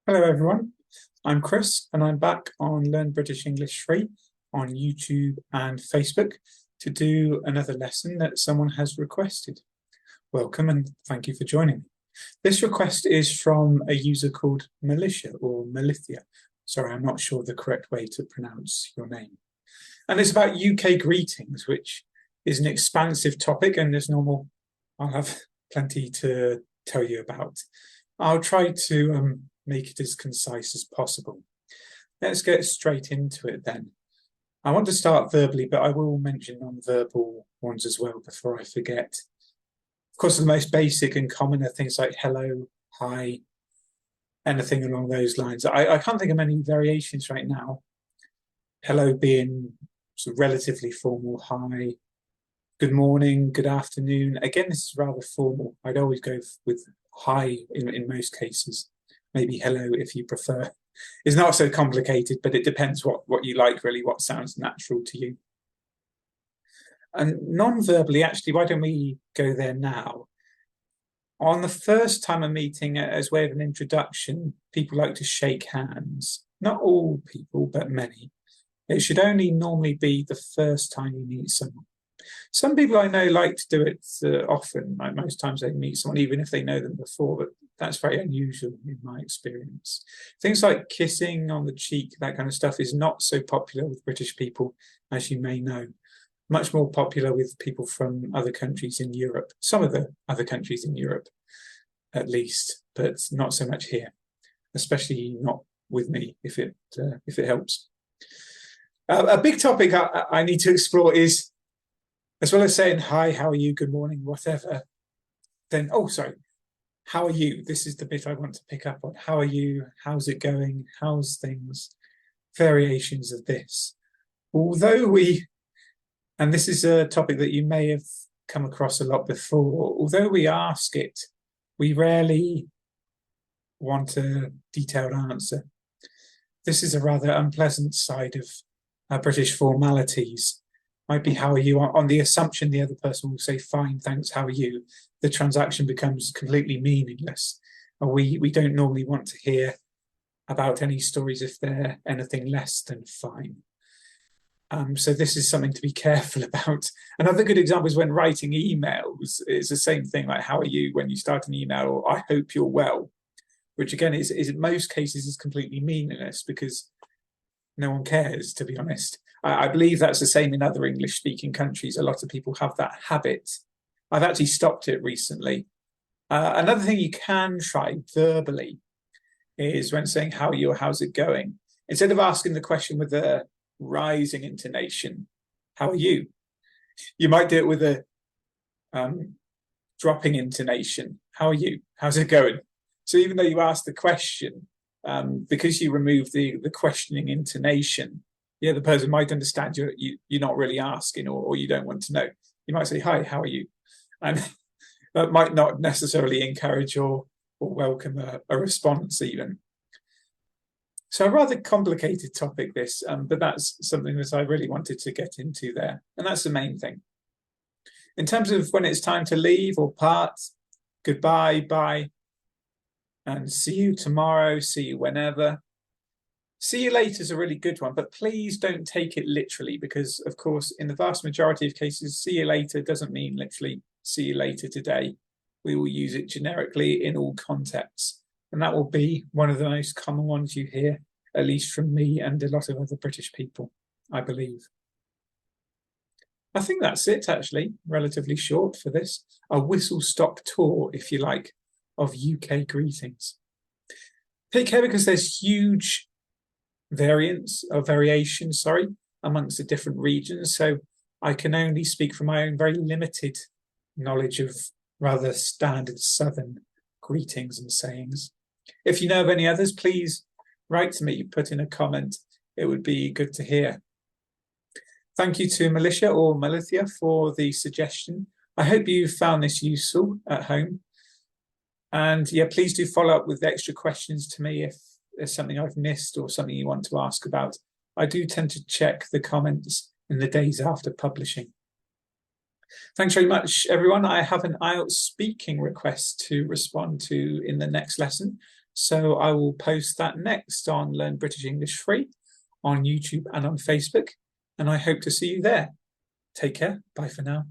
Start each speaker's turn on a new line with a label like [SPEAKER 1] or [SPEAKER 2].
[SPEAKER 1] Hello everyone, I'm Chris and I'm back on Learn British English Free on YouTube and Facebook to do another lesson that someone has requested. Welcome and thank you for joining me. This request is from a user called Militia or Melithia. Sorry, I'm not sure the correct way to pronounce your name. And it's about UK greetings, which is an expansive topic and as normal, I'll have plenty to tell you about. I'll try to make it as concise as possible. Let's get straight into it then. I want to start verbally, but I will mention non-verbal ones as well before I forget. Of course, the most basic and common are things like hello, hi, anything along those lines. I can't think of many variations right now. Hello being sort of relatively formal, hi, good morning, good afternoon. Again, this is rather formal. I'd always go with hi in most cases. Maybe hello if you prefer. It's not so complicated, but it depends what you like, really, what sounds natural to you. And non-verbally, actually, why don't we go there now? On the first time of meeting, as way of an introduction, people like to shake hands. Not all people, but many. It should only normally be the first time you meet someone. Some people I know like to do it often. Like most times they meet someone, even if they know them before, but that's very unusual in my experience. Things like kissing on the cheek, that kind of stuff, is not so popular with British people, as you may know. Much more popular with people from other countries in Europe, some of the other countries in Europe, at least, but not so much here, especially not with me, if it helps. A big topic I need to explore is, as well as saying hi, how are you, good morning, whatever, then, oh, sorry, how are you? This is the bit I want to pick up on. How are you? How's it going? How's things? Variations of this. Although and this is a topic that you may have come across a lot before, although we ask it, we rarely want a detailed answer. This is a rather unpleasant side of British formalities. Might be how are you, on the assumption the other person will say fine, thanks, how are you? The transaction becomes completely meaningless. And we don't normally want to hear about any stories if they're anything less than fine. So this is something to be careful about. Another good example is when writing emails. It's the same thing, like how are you when you start an email, or I hope you're well, which again is in most cases is completely meaningless because no one cares, to be honest. I believe that's the same in other English-speaking countries. A lot of people have that habit. I've actually stopped it recently. Another thing you can try verbally is when saying how are you or how's it going, instead of asking the question with a rising intonation, how are you? You might do it with a dropping intonation. How are you? How's it going? So even though you ask the question, because you remove the questioning intonation, the other person might understand you're not really asking, or you don't want to know. You might say, hi, how are you? And that might not necessarily encourage or welcome a response even. So a rather complicated topic this, but that's something that I really wanted to get into there. And that's the main thing. In terms of when it's time to leave or part, goodbye, bye, and see you tomorrow, see you whenever. See you later is a really good one, but please don't take it literally because, of course, in the vast majority of cases, see you later doesn't mean literally see you later today. We will use it generically in all contexts. And that will be one of the most common ones you hear, at least from me and a lot of other British people, I believe. I think that's it, actually, relatively short for this. A whistle-stop tour, if you like, of UK greetings. Take care because there's huge variation, amongst the different regions. So I can only speak from my own very limited knowledge of rather standard Southern greetings and sayings. If you know of any others, please write to me, put in a comment. It would be good to hear. Thank you to Militia or Melithia for the suggestion. I hope you found this useful at home. And yeah, please do follow up with extra questions to me if there's something I've missed or something you want to ask about. I do tend to check the comments in the days after publishing. Thanks very much, everyone. I have an IELTS speaking request to respond to in the next lesson. So I will post that next on Learn British English Free on YouTube and on Facebook. And I hope to see you there. Take care. Bye for now.